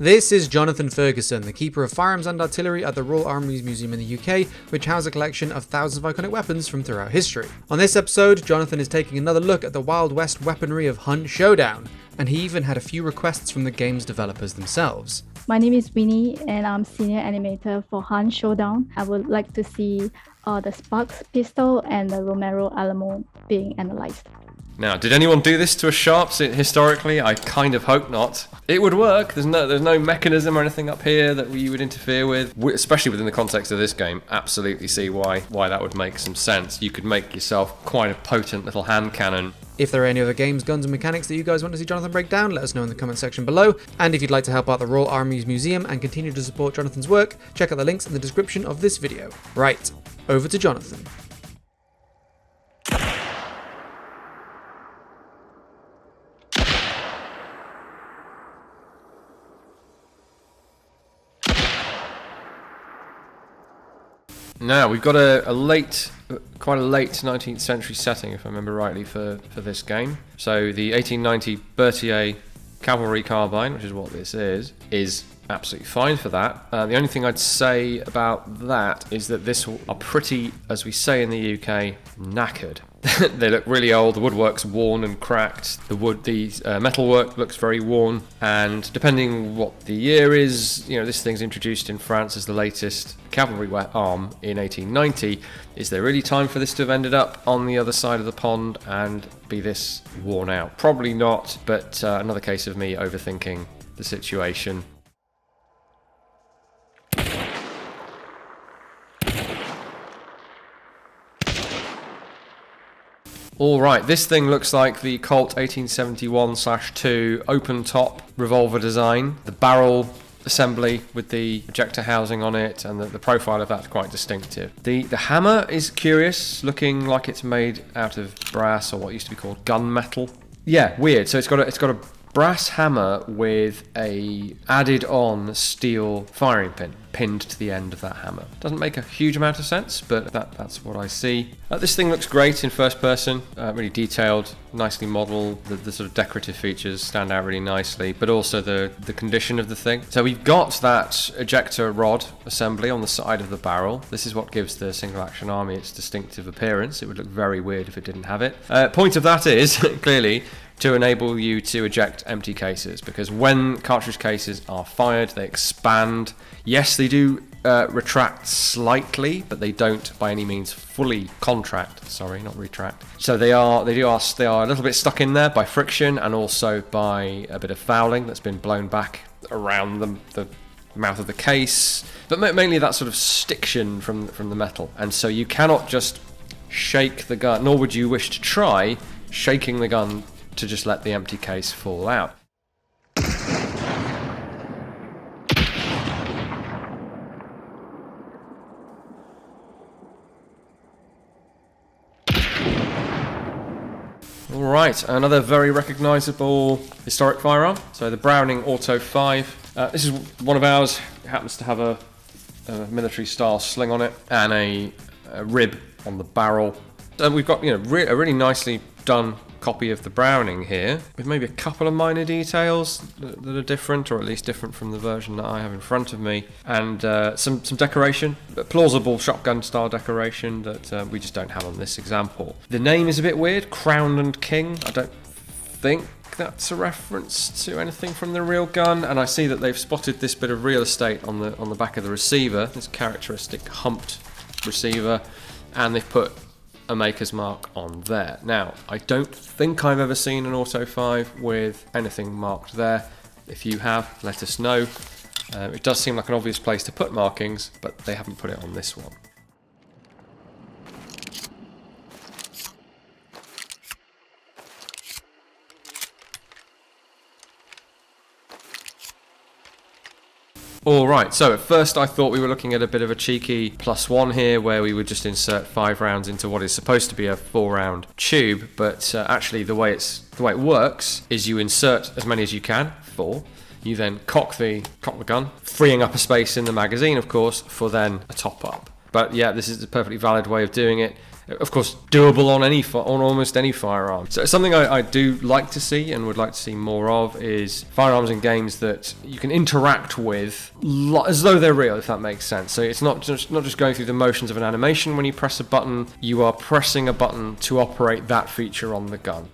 This is Jonathan Ferguson, the Keeper of Firearms and Artillery at the Royal Armouries Museum in the UK, which houses a collection of thousands of iconic weapons from throughout history. On this episode, Jonathan is taking another look at the Wild West weaponry of Hunt Showdown, and he even had a few requests from the game's developers themselves. My name is Winnie and I'm senior animator for Hunt Showdown. I would like to see the Sparks pistol and the Romero Alamo being analysed. Now, did anyone do this to a Sharps historically? I kind of hope not. It would work. There's no mechanism or anything up here that you would interfere with, especially within the context of this game. Absolutely see why that would make some sense. You could make yourself quite a potent little hand cannon. If there are any other games, guns and mechanics that you guys want to see Jonathan break down, let us know in the comment section below. And if you'd like to help out the Royal Armouries Museum and continue to support Jonathan's work, check out the links in the description of this video. Right, over to Jonathan. Now, we've got quite a late 19th century setting, if I remember rightly, for this game. So the 1890 Berthier cavalry carbine, which is what this is absolutely fine for that. The only thing I'd say about that is that this are pretty, as we say in the UK, knackered. They look really old, the woodwork's worn and cracked, the metalwork looks very worn, and depending what the year is, this thing's introduced in France as the latest cavalry arm in 1890. Is there really time for this to have ended up on the other side of the pond and be this worn out? Probably not, but another case of me overthinking the situation. Alright, this thing looks like the Colt 1871/2 open top revolver design. The barrel assembly with the ejector housing on it, and the profile of that's quite distinctive. The hammer is curious, looking like it's made out of brass or what used to be called gunmetal. Yeah, weird. So it's got a brass hammer with a added on steel firing pin pinned to the end of that hammer. Doesn't make a huge amount of sense, but that's what I see. This thing looks great in first person, really detailed, nicely modelled. The sort of decorative features stand out really nicely, but also the condition of the thing. So we've got that ejector rod assembly on the side of the barrel. This is what gives the single action army its distinctive appearance. It would look very weird if it didn't have it. Point of that is, clearly, to enable you to eject empty cases, because when cartridge cases are fired, they expand. Yes, they do retract slightly, but they don't by any means fully contract. Sorry, not retract. So they are a little bit stuck in there by friction and also by a bit of fouling that's been blown back around the mouth of the case, but mainly that sort of stiction from the metal. And so you cannot just shake the gun, nor would you wish to try shaking the gun to just let the empty case fall out. Alright, another very recognisable historic firearm. So the Browning Auto 5. This is one of ours. It happens to have a military style sling on it and a rib on the barrel. And we've got a really nicely done copy of the Browning here, with maybe a couple of minor details that are different, or at least different from the version that I have in front of me, and some decoration, plausible shotgun style decoration that we just don't have on this example. The name is a bit weird, Crown and King. I don't think that's a reference to anything from the real gun, and I see that they've spotted this bit of real estate on the back of the receiver, this characteristic humped receiver, and they've put a maker's mark on there. Now, I don't think I've ever seen an Auto 5 with anything marked there. If you have, let us know. It does seem like an obvious place to put markings, but they haven't put it on this one. Alright, so at first I thought we were looking at a bit of a cheeky +1 here, where we would just insert 5 rounds into what is supposed to be a 4-round tube, but actually the way it works is you insert as many as you can, 4. You then cock the gun, freeing up a space in the magazine, of course, for then a top-up. But yeah, this is a perfectly valid way of doing it. of course, doable on almost any firearm. So something I do like to see and would like to see more of is firearms in games that you can interact with as though they're real, if that makes sense. So it's not just going through the motions of an animation when you press a button. You are pressing a button to operate that feature on the gun.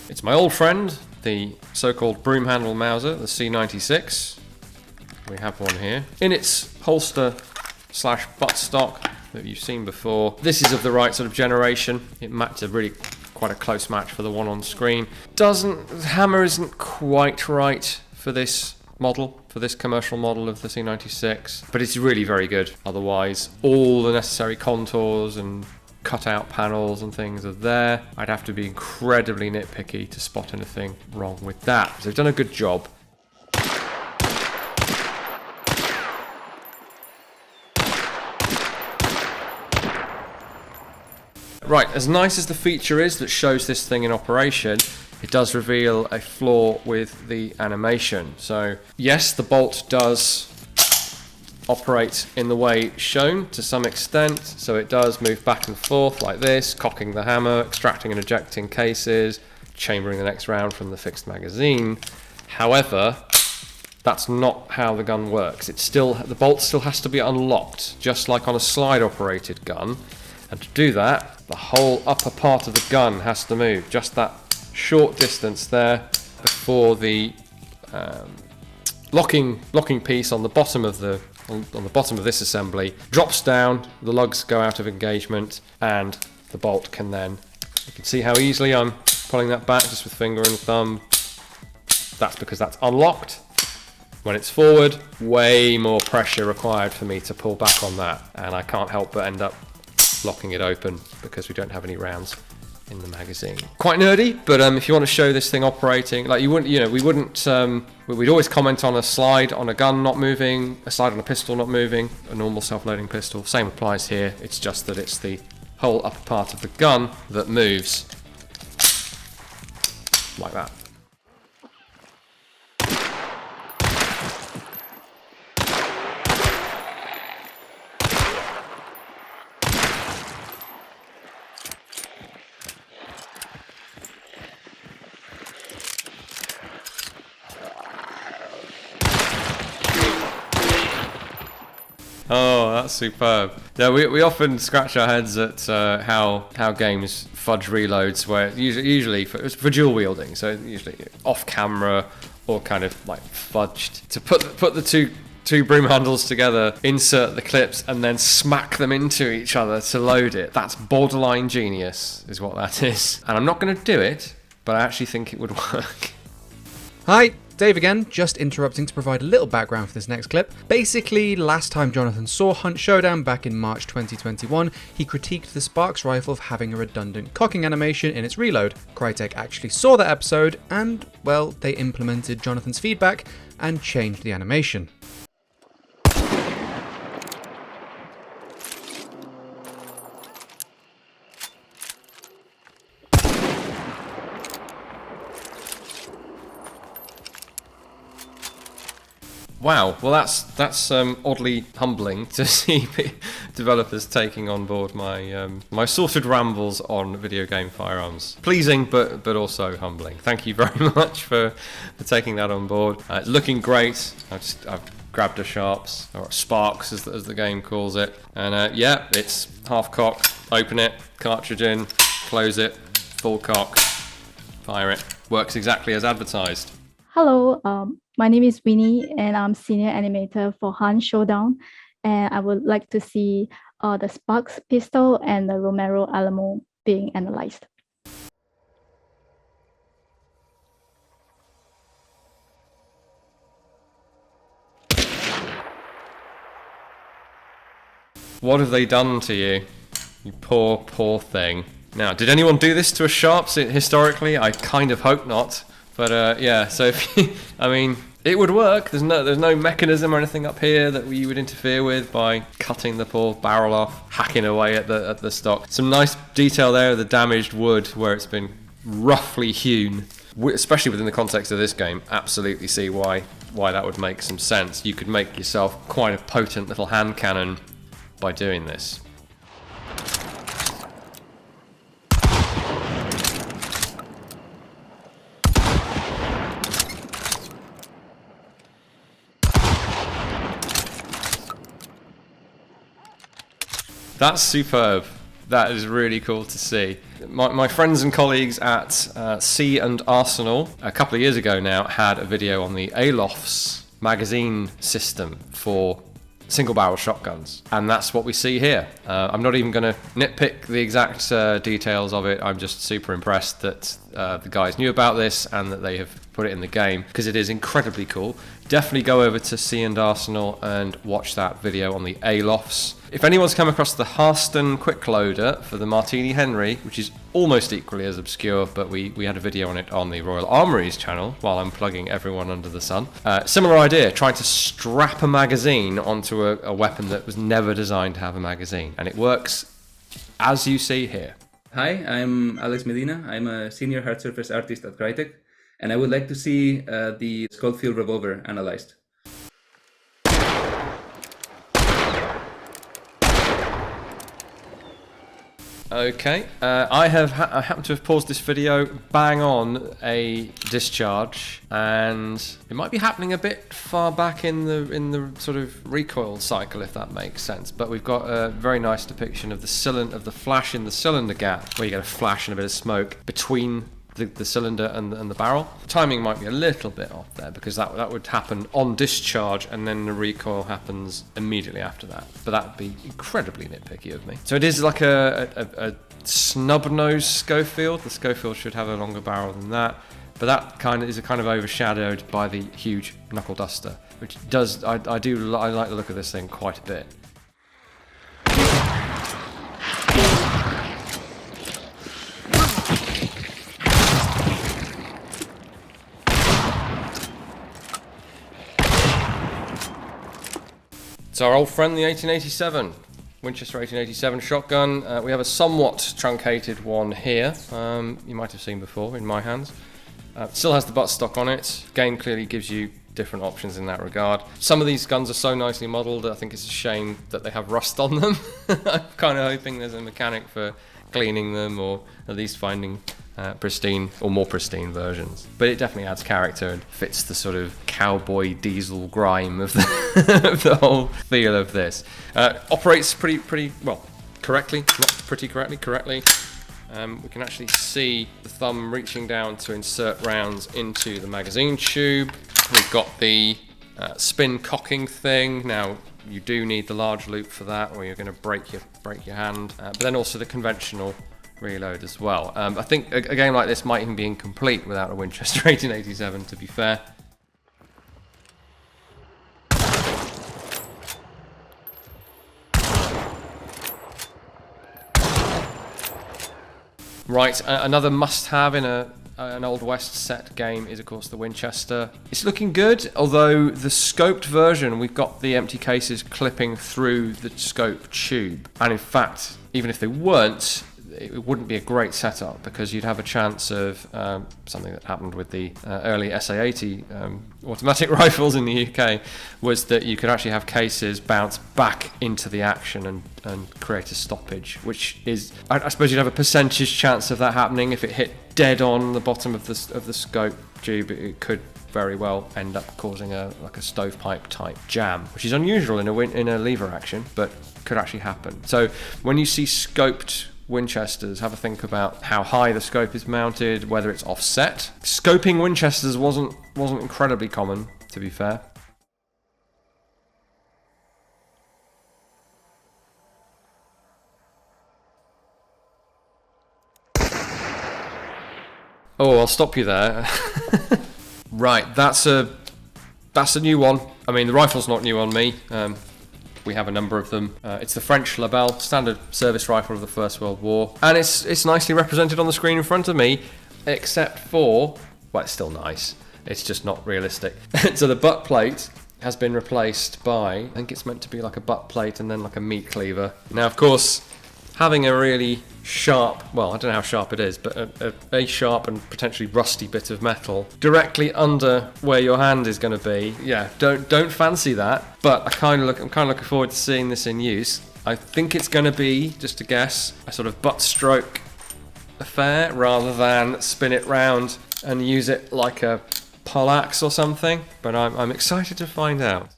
It's my old friend, the so-called broom handle Mauser, the C96. We have one here. In its holster / buttstock that you've seen before. This is of the right sort of generation. It matches really quite a close match for the one on screen. The hammer isn't quite right for this model, for this commercial model of the C96, but it's really very good. Otherwise, all the necessary contours and cutout panels and things are there. I'd have to be incredibly nitpicky to spot anything wrong with that. So they've done a good job. Right, as nice as the feature is that shows this thing in operation, it does reveal a flaw with the animation. So yes, the bolt does operate in the way shown to some extent, so it does move back and forth like this, cocking the hammer, extracting and ejecting cases, chambering the next round from the fixed magazine. However, that's not how the gun works. The bolt still has to be unlocked, just like on a slide operated gun, and to do that, the whole upper part of the gun has to move, just that short distance there before the locking piece on the bottom of this assembly drops down, the lugs go out of engagement, and the bolt can then, you can see how easily I'm pulling that back just with finger and thumb. That's because that's unlocked. When it's forward, way more pressure required for me to pull back on that, and I can't help but end up locking it open because we don't have any rounds in the magazine. Quite nerdy, but if you want to show this thing operating, like we'd always comment on a slide on a gun not moving, a slide on a pistol not moving, a normal self-loading pistol. Same applies here. It's just that it's the whole upper part of the gun that moves like that. Oh, that's superb. Yeah, we often scratch our heads at how games fudge reloads, where usually for dual wielding, so usually off camera or kind of like fudged. To put the two broom handles together, insert the clips, and then smack them into each other to load it. That's borderline genius, is what that is. And I'm not going to do it, but I actually think it would work. Hi, Dave again, just interrupting to provide a little background for this next clip. Basically, last time Jonathan saw Hunt Showdown back in March 2021, he critiqued the Sparks rifle for having a redundant cocking animation in its reload. Crytek actually saw that episode and, well, they implemented Jonathan's feedback and changed the animation. Wow, well that's oddly humbling to see developers taking on board my sorted rambles on video game firearms. Pleasing, but also humbling. Thank you very much for taking that on board. It's looking great. I've grabbed a Sharps, or Sparks as the game calls it, and yeah, it's half cock. Open it, cartridge in, close it, full cock, fire it. Works exactly as advertised. Hello, my name is Winnie, and I'm senior animator for Hunt Showdown. And I would like to see the Sparks pistol and the Romero Alamo being analyzed. What have they done to you? You poor, poor thing. Now, did anyone do this to a Sharps historically? I kind of hope not. But yeah, so if you, I mean, it would work. There's no mechanism or anything up here that you would interfere with by cutting the poor barrel off, hacking away at the stock. Some nice detail there of the damaged wood where it's been roughly hewn, especially within the context of this game. Absolutely see why why that would make some sense. You could make yourself quite a potent little hand cannon by doing this. That's superb. That is really cool to see. My friends and colleagues at Sea and Arsenal, a couple of years ago now, had a video on the Alof's magazine system for single barrel shotguns, and that's what we see here. I'm not even going to nitpick the exact details of it. I'm just super impressed that the guys knew about this and that they have put it in the game, because it is incredibly cool. Definitely go over to Sea and Arsenal and watch that video on the Alofs. If anyone's come across the Harston quick loader for the Martini Henry, which is almost equally as obscure, but we had a video on it on the Royal Armouries channel while I'm plugging everyone under the sun. Similar idea, trying to strap a magazine onto a weapon that was never designed to have a magazine, and it works as you see here. Hi, I'm Alex Medina. I'm a senior hard surface artist at Crytek, and I would like to see the Schofield Revolver analyzed. Okay, I happen to have paused this video bang on a discharge, and it might be happening a bit far back in the sort of recoil cycle, if that makes sense. But we've got a very nice depiction of the flash in the cylinder gap, where you get a flash and a bit of smoke between the cylinder and the barrel. Timing might be a little bit off there, because that would happen on discharge and then the recoil happens immediately after that. But that would be incredibly nitpicky of me. So it is like a snub nose Schofield. The Schofield should have a longer barrel than that, but that kind of is kind of overshadowed by the huge knuckle duster, which does I like the look of this thing quite a bit. So our old friend, the 1887, Winchester 1887 shotgun. We have a somewhat truncated one here. You might have seen before in my hands. Still has the buttstock on it. Game clearly gives you different options in that regard. Some of these guns are so nicely modelled, I think it's a shame that they have rust on them. I'm kind of hoping there's a mechanic for cleaning them, or at least finding pristine or more pristine versions. But it definitely adds character and fits the sort of cowboy diesel grime of the, of the whole feel of this. Operates pretty well, correctly, not pretty correctly. We can actually see the thumb reaching down to insert rounds into the magazine tube. We've got the spin cocking thing. Now, you do need the large loop for that, or you're going to break your hand. But then also the conventional reload as well. I think a game like this might even be incomplete without a Winchester 1887, to be fair. Right, another must-have in an Old West set game is, of course, the Winchester. It's looking good, although the scoped version, we've got the empty cases clipping through the scope tube. And in fact, even if they weren't, it wouldn't be a great setup, because you'd have a chance of something that happened with the early SA-80 automatic rifles in the UK, was that you could actually have cases bounce back into the action and create a stoppage, which is, I suppose you'd have a percentage chance of that happening. If it hit dead on the bottom of the scope tube, it could very well end up causing like a stovepipe type jam, which is unusual in a lever action, but could actually happen. So when you see scoped Winchesters, have a think about how high the scope is mounted, whether it's offset. Scoping Winchesters wasn't incredibly common, to be fair. Oh, I'll stop you there. Right, that's a new one. I mean, the rifle's not new on me. We have a number of them. It's the French Lebel, standard service rifle of the First World War. And it's nicely represented on the screen in front of me, except for, well, it's still nice. It's just not realistic. So the butt plate has been replaced by, I think it's meant to be like a butt plate and then like a meat cleaver. Now, of course, having a really sharp, well, I don't know how sharp it is, but a sharp and potentially rusty bit of metal directly under where your hand is going to be. Yeah, don't fancy that, but I'm kind of looking forward to seeing this in use. I think it's going to be, just to guess, a sort of butt stroke affair rather than spin it round and use it like a poleaxe or something, but I'm excited to find out.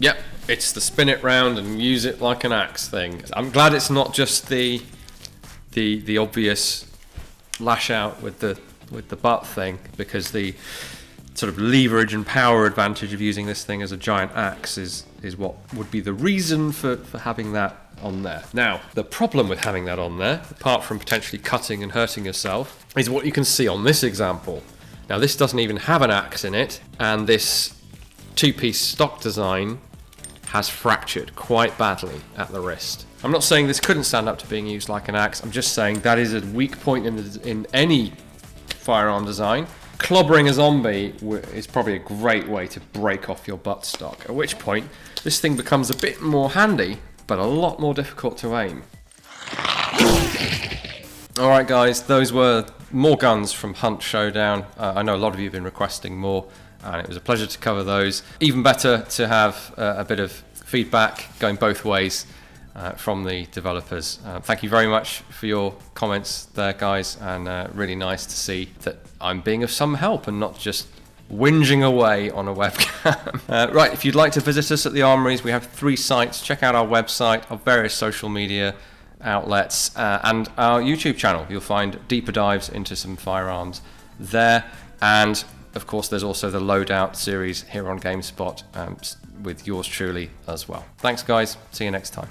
Yep, it's the spin it round and use it like an axe thing. I'm glad it's not just the obvious lash out with the butt thing, because the sort of leverage and power advantage of using this thing as a giant axe is what would be the reason for having that on there. Now, the problem with having that on there, apart from potentially cutting and hurting yourself, is what you can see on this example. Now, this doesn't even have an axe in it, and this two-piece stock design has fractured quite badly at the wrist. I'm not saying this couldn't stand up to being used like an axe, I'm just saying that is a weak point in any firearm design. Clobbering a zombie is probably a great way to break off your buttstock, at which point this thing becomes a bit more handy, but a lot more difficult to aim. Alright guys, those were more guns from Hunt Showdown. I know a lot of you have been requesting more, and it was a pleasure to cover those. Even better to have a bit of feedback going both ways from the developers. Thank you very much for your comments there, guys, and really nice to see that I'm being of some help and not just whinging away on a webcam. Right, if you'd like to visit us at the Armouries, we have 3 sites. Check out our website, our various social media outlets, and our YouTube channel. You'll find deeper dives into some firearms there, and of course there's also the Loadout series here on GameSpot with yours truly as well. Thanks guys, see you next time.